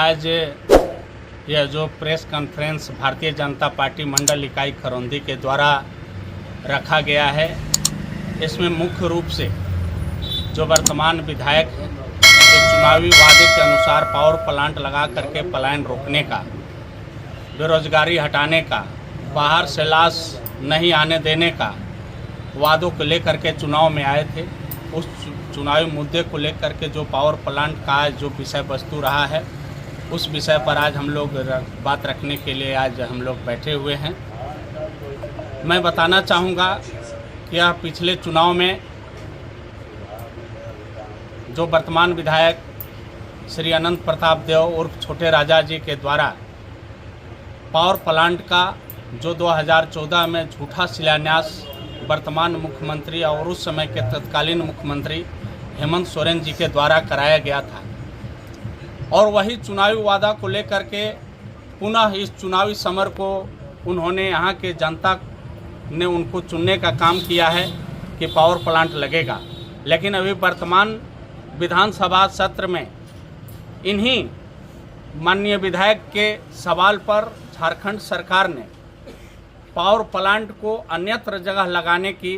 आज यह जो press conference Bharatiya Janata party मंडल इकाई खरौंधी के द्वारा रखा गया है, इसमें मुख्य रूप से जो वर्तमान विधायक हैं तो चुनावी वादे के अनुसार पावर प्लांट लगा करके पलायन रोकने का, बेरोजगारी हटाने का, बाहर से लाश नहीं आने देने का वादों को लेकर के चुनाव में आए थे। उस चुनावी मुद्दे को लेकर के जो पावर प्लांट का जो विषय वस्तु रहा है, उस विषय पर आज हम लोग बात रखने के लिए आज हम लोग बैठे हुए हैं। मैं बताना चाहूँगा कि यह पिछले चुनाव में जो वर्तमान विधायक श्री अनंत प्रताप देव उर्फ छोटे राजा जी के द्वारा पावर प्लांट का जो 2014 में झूठा शिलान्यास वर्तमान मुख्यमंत्री और उस समय के तत्कालीन मुख्यमंत्री हेमंत सोरेन जी के द्वारा कराया गया था, और वही चुनावी वादा को लेकर के पुनः इस चुनावी समर को उन्होंने यहाँ के जनता ने उनको चुनने का काम किया है कि पावर प्लांट लगेगा। लेकिन अभी वर्तमान विधानसभा सत्र में इन्हीं माननीय विधायक के सवाल पर झारखंड सरकार ने पावर प्लांट को अन्यत्र जगह लगाने की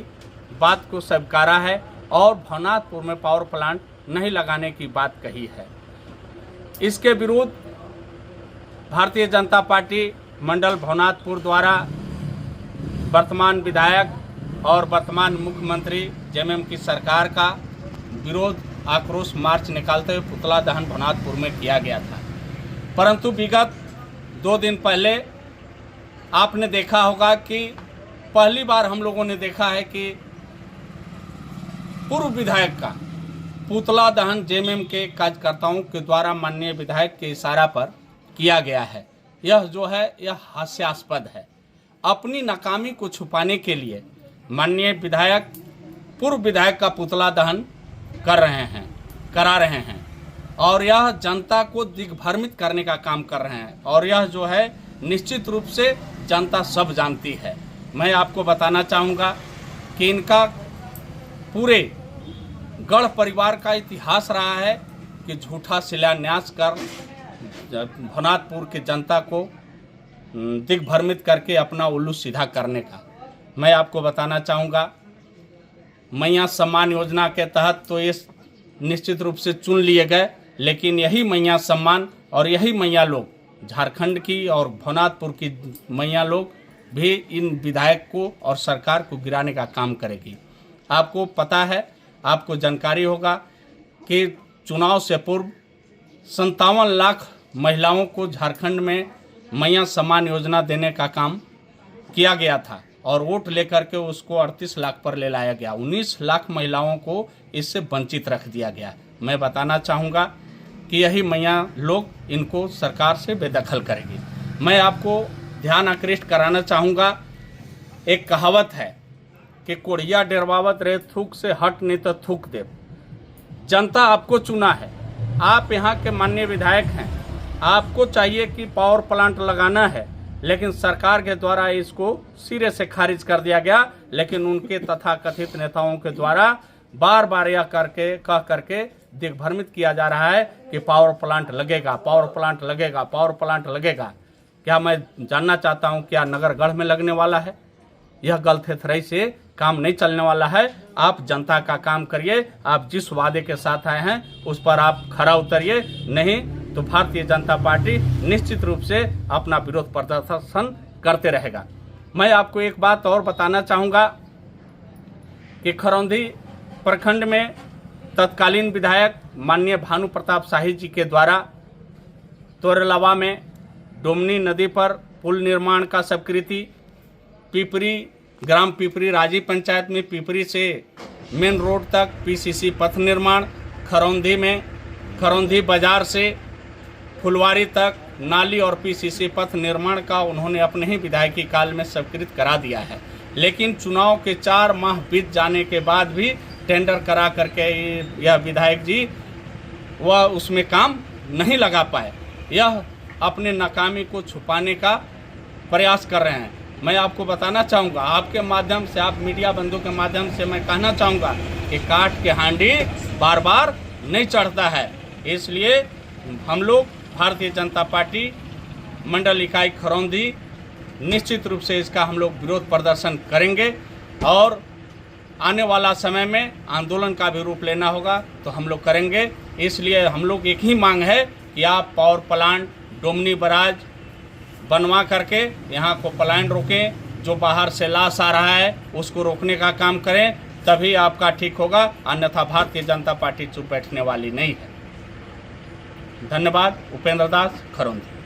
बात को स्वीकारा है और भवनाथपुर में पावर प्लांट नहीं लगाने की बात कही है। इसके विरुद्ध भारतीय जनता पार्टी मंडल भवनाथपुर द्वारा वर्तमान विधायक और वर्तमान मुख्यमंत्री जेएमएम की सरकार का विरोध आक्रोश मार्च निकालते हुए पुतला दहन भवनाथपुर में किया गया था। परंतु विगत 2 दिन पहले आपने देखा होगा कि पहली बार हम लोगों ने देखा है कि पूर्व विधायक का पुतला दहन जेएमएम के कार्यकर्ताओं के द्वारा माननीय विधायक के इशारा पर किया गया है। यह जो है यह हास्यास्पद है। अपनी नाकामी को छुपाने के लिए माननीय विधायक पूर्व विधायक का पुतला दहन करा रहे हैं और यह जनता को दिग्भ्रमित करने का काम कर रहे हैं, और यह जो है निश्चित रूप से जनता सब जानती है। मैं आपको बताना चाहूँगा कि इनका पूरे गढ़ परिवार का इतिहास रहा है कि झूठा शिलान्यास कर भवनाथपुर की जनता को दिग्भ्रमित करके अपना उल्लू सीधा करने का। मैं आपको बताना चाहूँगा मैया सम्मान योजना के तहत तो ये निश्चित रूप से चुन लिए गए, लेकिन यही मैया सम्मान और यही मैया लोग झारखंड की और भवनाथपुर की मैया लोग भी इन विधायक को और सरकार को गिराने का काम करेगी। आपको पता है, आपको जानकारी होगा कि चुनाव से पूर्व 57 लाख महिलाओं को झारखंड में मैया सम्मान योजना देने का काम किया गया था और वोट लेकर के उसको 38 लाख पर ले लाया गया। 19 लाख महिलाओं को इससे वंचित रख दिया गया। मैं बताना चाहूँगा कि यही मैया लोग इनको सरकार से बेदखल करेगी। मैं आपको ध्यान आकृष्ट कराना चाहूँगा, एक कहावत है कि कोढ़िया डेरवावत रहे थूक से हट नहीं तो थूक दे। जनता आपको चुना है, आप यहाँ के माननीय विधायक हैं, आपको चाहिए कि पावर प्लांट लगाना है, लेकिन सरकार के द्वारा इसको सिरे से खारिज कर दिया गया। लेकिन उनके तथाकथित नेताओं के द्वारा बार बार यह कह करके दिग्भ्रमित किया जा रहा है कि पावर प्लांट लगेगा, पावर प्लांट लगेगा, पावर प्लांट लगेगा। क्या मैं जानना चाहता हूं क्या नगरगढ़ में लगने वाला है? यह गलथेथराई से काम नहीं चलने वाला है। आप जनता का काम करिए, आप जिस वादे के साथ आए हैं उस पर आप खरा उतरिए, नहीं तो भारतीय जनता पार्टी निश्चित रूप से अपना विरोध प्रदर्शन करते रहेगा। मैं आपको एक बात और बताना चाहूँगा कि खरौंधी प्रखंड में तत्कालीन विधायक माननीय भानु प्रताप शाही जी के द्वारा तोरलावा में डोमनी नदी पर पुल निर्माण का स्वीकृति, पिपरी ग्राम पिपरी राजी पंचायत में पिपरी से मेन रोड तक पीसीसी पथ निर्माण, खरौंधी में खरौंधी बाजार से फुलवारी तक नाली और पीसीसी पथ निर्माण का उन्होंने अपने ही विधायकी काल में स्वीकृत करा दिया है। लेकिन चुनाव के 4 माह बीत जाने के बाद भी टेंडर करा करके यह विधायक जी वह उसमें काम नहीं लगा पाए। यह अपने नाकामी को छुपाने का प्रयास कर रहे हैं। मैं आपको बताना चाहूँगा, आपके माध्यम से, आप मीडिया बंधु के माध्यम से मैं कहना चाहूँगा कि काठ के हांडी बार बार नहीं चढ़ता है। इसलिए हम लोग भारतीय जनता पार्टी मंडल इकाई खरौंदी निश्चित रूप से इसका हम लोग विरोध प्रदर्शन करेंगे और आने वाला समय में आंदोलन का भी रूप लेना होगा तो हम लोग करेंगे। इसलिए हम लोग एक ही मांग है कि आप पावर प्लांट डोमनी बराज बनवा करके यहाँ को प्लांट रोकें, जो बाहर से लाश आ रहा है उसको रोकने का काम करें, तभी आपका ठीक होगा, अन्यथा भारतीय जनता पार्टी चुप बैठने वाली नहीं है। धन्यवाद। उपेंद्र दास, खरौंदी।